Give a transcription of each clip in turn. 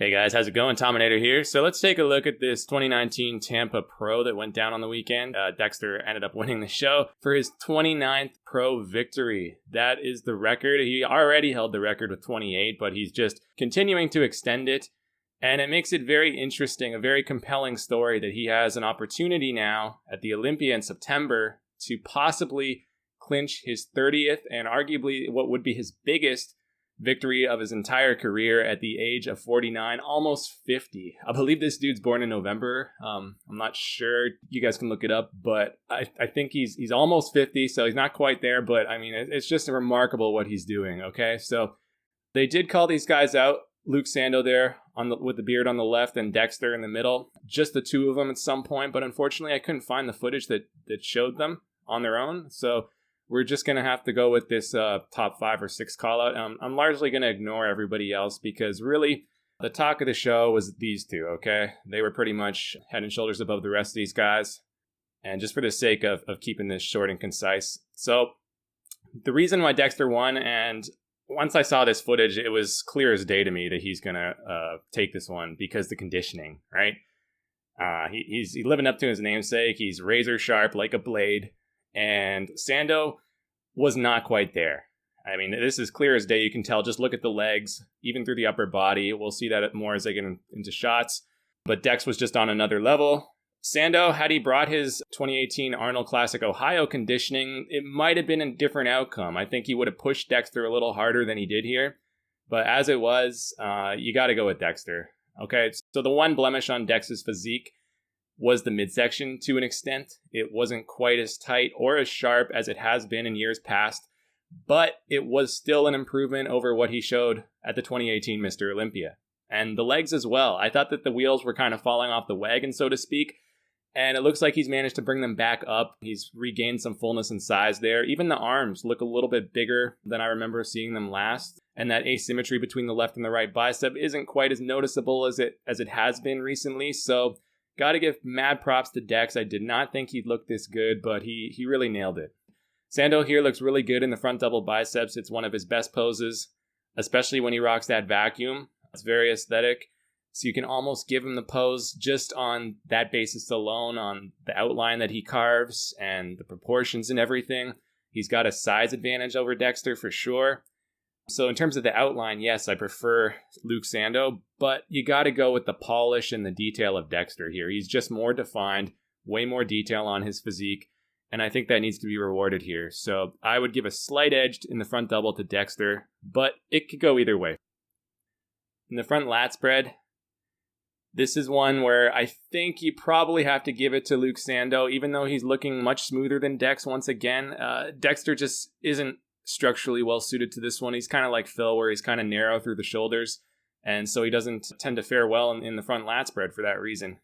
Hey guys, how's it going? Tominator here. So let's take a look at this 2019 Tampa Pro that went down on the weekend. Dexter ended up winning the show for his 29th pro victory. That is the record. He already held the record with 28, but he's just continuing to extend it. And it makes it very interesting, a very compelling story that he has an opportunity now at the Olympia in September to possibly clinch his 30th and arguably what would be his biggest victory of his entire career at the age of 49, almost 50. I believe this dude's born in November. I'm not sure. You guys can look it up, but I think he's almost 50, so he's not quite there. But I mean, it's just remarkable what he's doing. Okay, so they did call these guys out. Luke Sandoe there with the beard on the left and Dexter in the middle. Just the two of them at some point, but unfortunately I couldn't find the footage that showed them on their own. So we're just going to have to go with this top 5 or 6 call out. I'm largely going to ignore everybody else because really the talk of the show was these two, okay? They were pretty much head and shoulders above the rest of these guys. And just for the sake of keeping this short and concise. So the reason why Dexter won, and once I saw this footage, it was clear as day to me that he's going to take this one because the conditioning, right? He's living up to his namesake. He's razor sharp like a blade. And Sandoe was not quite there. I mean, this is clear as day. You can tell. Just look at the legs, even through the upper body. We'll see that more as I get into shots. But Dex was just on another level. Sandoe, had he brought his 2018 Arnold Classic Ohio conditioning, it might have been a different outcome. I think he would have pushed Dexter a little harder than he did here. But as it was, you got to go with Dexter. Okay, so the one blemish on Dex's physique was the midsection to an extent. It wasn't quite as tight or as sharp as it has been in years past, but it was still an improvement over what he showed at the 2018 Mr. Olympia. And the legs as well. I thought that the wheels were kind of falling off the wagon, so to speak, and it looks like he's managed to bring them back up. He's regained some fullness and size there. Even the arms look a little bit bigger than I remember seeing them last. And that asymmetry between the left and the right bicep isn't quite as noticeable as it has been recently, so got to give mad props to Dex. I did not think he'd look this good, but he really nailed it. Sandoe here looks really good in the front double biceps. It's one of his best poses, especially when he rocks that vacuum. It's very aesthetic. So you can almost give him the pose just on that basis alone, on the outline that he carves and the proportions and everything. He's got a size advantage over Dexter for sure. So in terms of the outline, yes, I prefer Luke Sandoe, but you got to go with the polish and the detail of Dexter here. He's just more defined, way more detail on his physique, and I think that needs to be rewarded here. So I would give a slight edge in the front double to Dexter, but it could go either way. In the front lat spread, this is one where I think you probably have to give it to Luke Sandoe, even though he's looking much smoother than Dex once again. Dexter just isn't structurally well suited to this one. He's kind of like Phil, where he's kind of narrow through the shoulders, and so he doesn't tend to fare well in the front lat spread for that reason.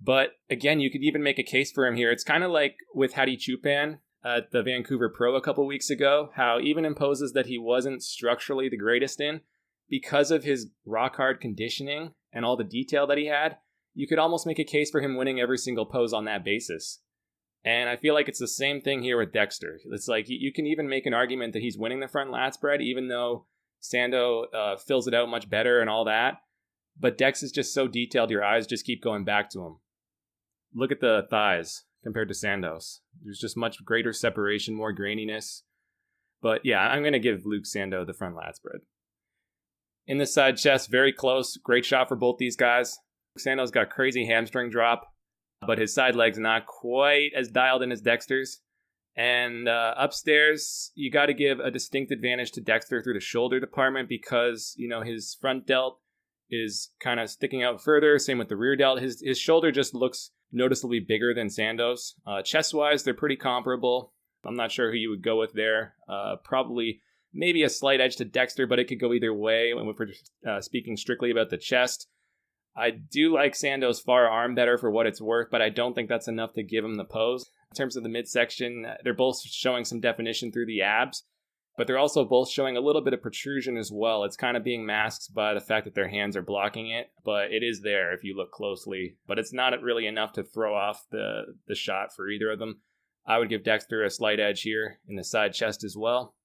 But again, you could even make a case for him here. It's kind of like with Hadi Chupan at the Vancouver Pro a couple weeks ago, how even in poses that he wasn't structurally the greatest in, because of his rock hard conditioning and all the detail that he had, you could almost make a case for him winning every single pose on that basis. And I feel like it's the same thing here with Dexter. It's like you can even make an argument that he's winning the front lat spread, even though Sandoe fills it out much better and all that. But Dex is just so detailed, your eyes just keep going back to him. Look at the thighs compared to Sandoe's. There's just much greater separation, more graininess. But yeah, I'm going to give Luke Sandoe the front lat spread. In the side chest, very close. Great shot for both these guys. Sandoe's got crazy hamstring drop, but his side leg's not quite as dialed in as Dexter's. And upstairs, you got to give a distinct advantage to Dexter through the shoulder department because, you know, his front delt is kind of sticking out further. Same with the rear delt. His shoulder just looks noticeably bigger than Sandoe's. Chest-wise, they're pretty comparable. I'm not sure who you would go with there. Probably maybe a slight edge to Dexter, but it could go either way when we're speaking strictly about the chest. I do like Sandoe's far arm better for what it's worth, but I don't think that's enough to give him the pose. In terms of the midsection, they're both showing some definition through the abs, but they're also both showing a little bit of protrusion as well. It's kind of being masked by the fact that their hands are blocking it, but it is there if you look closely. But it's not really enough to throw off the shot for either of them. I would give Dexter a slight edge here in the side chest as well.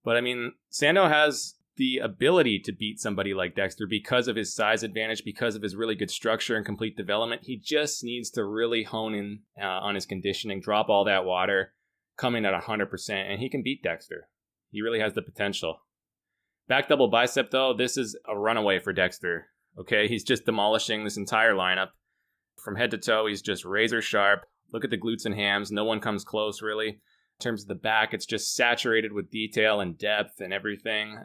But I mean, Sandoe has the ability to beat somebody like Dexter because of his size advantage, because of his really good structure and complete development. He just needs to really hone in on his conditioning, drop all that water, come in at 100%, and he can beat Dexter. He really has the potential. Back double bicep, though, this is a runaway for Dexter. Okay, he's just demolishing this entire lineup. From head to toe, he's just razor sharp. Look at the glutes and hams. No one comes close, really. In terms of the back, it's just saturated with detail and depth and everything.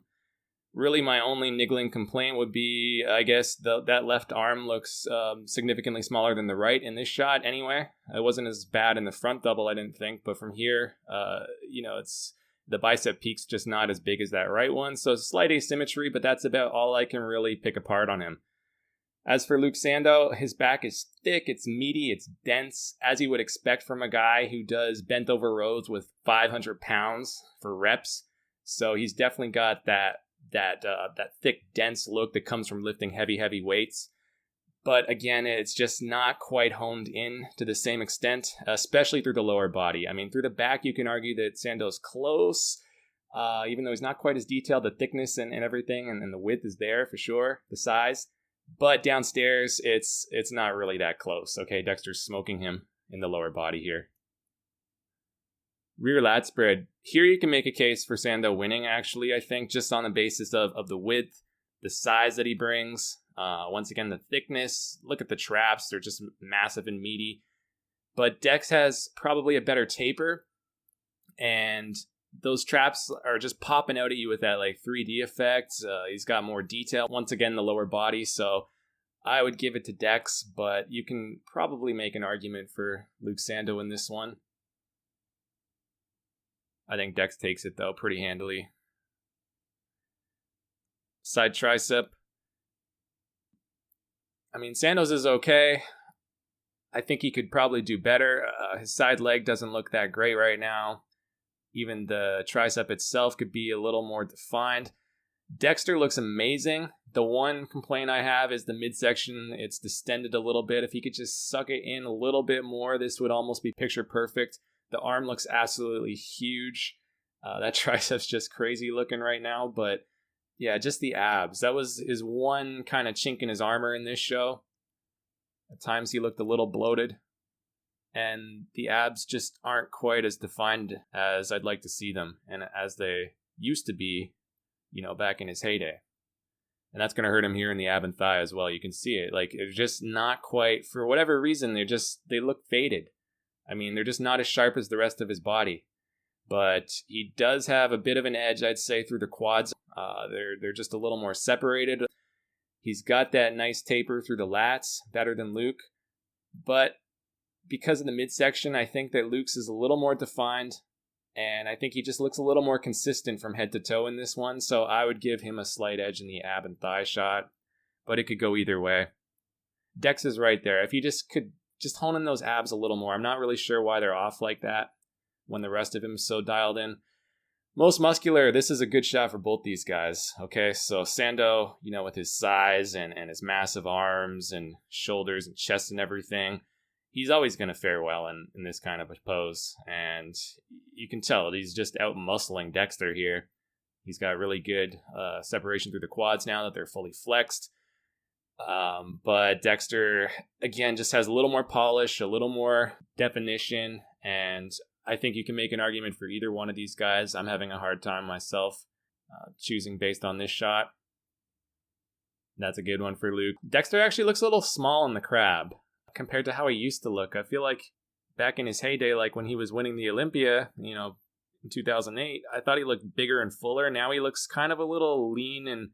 Really, my only niggling complaint would be, I guess, that left arm looks significantly smaller than the right in this shot anyway. It wasn't as bad in the front double, I didn't think. But from here, it's the bicep peak's just not as big as that right one. So slight asymmetry, but that's about all I can really pick apart on him. As for Luke Sandoe, his back is thick, it's meaty, it's dense, as you would expect from a guy who does bent over rows with 500 pounds for reps. So he's definitely got that thick, dense look that comes from lifting heavy weights. But again, it's just not quite honed in to the same extent, especially through the lower body. I mean, through the back, you can argue that Sandoe's close, even though he's not quite as detailed. The thickness and everything and the width is there for sure, the size. But downstairs, it's not really that close. Okay, Dexter's smoking him in the lower body here. Rear lat spread. Here you can make a case for Sandoe winning, actually, I think, just on the basis of the width, the size that he brings. Once again, the thickness. Look at the traps. They're just massive and meaty. But Dex has probably a better taper. And those traps are just popping out at you with that like 3D effect. He's got more detail. Once again, the lower body. So I would give it to Dex. But you can probably make an argument for Luke Sandoe in this one. I think Dex takes it, though, pretty handily. Side tricep. I mean, Sandoe's is okay. I think he could probably do better. His side leg doesn't look that great right now. Even the tricep itself could be a little more defined. Dexter looks amazing. The one complaint I have is the midsection. It's distended a little bit. If he could just suck it in a little bit more, this would almost be picture perfect. The arm looks absolutely huge. That tricep's just crazy looking right now. But yeah, just the abs. That was his one kind of chink in his armor in this show. At times he looked a little bloated. And the abs just aren't quite as defined as I'd like to see them. And as they used to be, back in his heyday. And that's going to hurt him here in the ab and thigh as well. You can see it. Like, it's just not quite, for whatever reason, they look faded. I mean, they're just not as sharp as the rest of his body. But he does have a bit of an edge, I'd say, through the quads. They're just a little more separated. He's got that nice taper through the lats, better than Luke. But because of the midsection, I think that Luke's is a little more defined. And I think he just looks a little more consistent from head to toe in this one. So I would give him a slight edge in the ab and thigh shot. But it could go either way. Dex is right there. If he could hone in those abs a little more. I'm not really sure why they're off like that when the rest of him is so dialed in. Most Muscular, this is a good shot for both these guys. Okay, so Sandoe, with his size and his massive arms and shoulders and chest and everything, he's always going to fare well in this kind of a pose. And you can tell he's just out muscling Dexter here. He's got really good separation through the quads now that they're fully flexed. But Dexter, again, just has a little more polish, a little more definition, and I think you can make an argument for either one of these guys. I'm having a hard time myself choosing based on this shot. That's a good one for Luke. Dexter actually looks a little small in the crab compared to how he used to look. I feel like back in his heyday, like when he was winning the Olympia, in 2008, I thought he looked bigger and fuller. Now he looks kind of a little lean and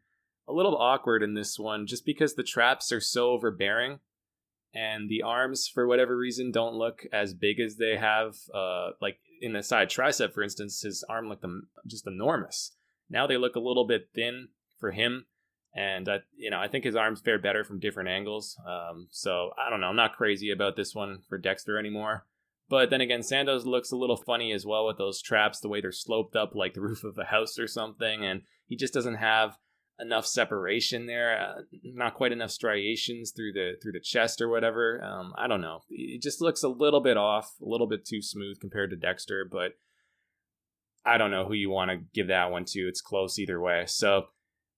a little awkward in this one just because the traps are so overbearing and the arms, for whatever reason, don't look as big as they have. Like in the side tricep, for instance, his arm looked just enormous. Now they look a little bit thin for him. And, I think his arms fare better from different angles. So I don't know. I'm not crazy about this one for Dexter anymore. But then again, Sandoe's looks a little funny as well with those traps, the way they're sloped up like the roof of a house or something. And he just doesn't have enough separation there, not quite enough striations through the chest or whatever. I don't know. It just looks a little bit off, a little bit too smooth compared to Dexter, but I don't know who you want to give that one to. It's close either way. So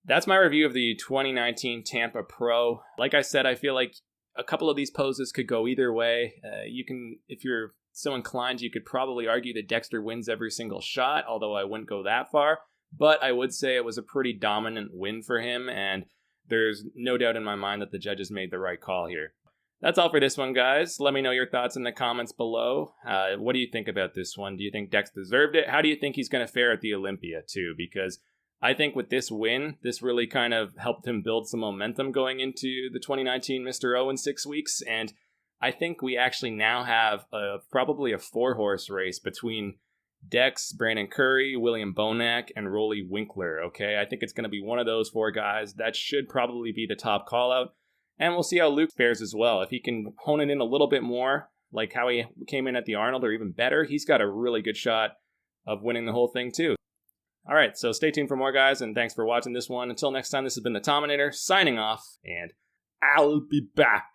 That's my review of the 2019 Tampa Pro. Like I said, I feel like a couple of these poses could go either way. You can, if you're so inclined, you could probably argue that Dexter wins every single shot, although I wouldn't go that far. But I would say it was a pretty dominant win for him, and there's no doubt in my mind that the judges made the right call here. That's all for this one, guys. Let me know your thoughts in the comments below. What do you think about this one? Do you think Dex deserved it? How do you think he's going to fare at the Olympia, too? Because I think with this win, this really kind of helped him build some momentum going into the 2019 Mr. O in 6 weeks. And I think we actually now have probably a 4-horse race between Dex, Brandon Curry, William Bonac, and Rolly Winkler, okay? I think it's going to be one of those 4 guys. That should probably be the top call-out. And we'll see how Luke fares as well. If he can hone it in a little bit more, like how he came in at the Arnold, or even better, he's got a really good shot of winning the whole thing, too. All right, so stay tuned for more, guys, and thanks for watching this one. Until next time, this has been the Tominator, signing off, and I'll be back.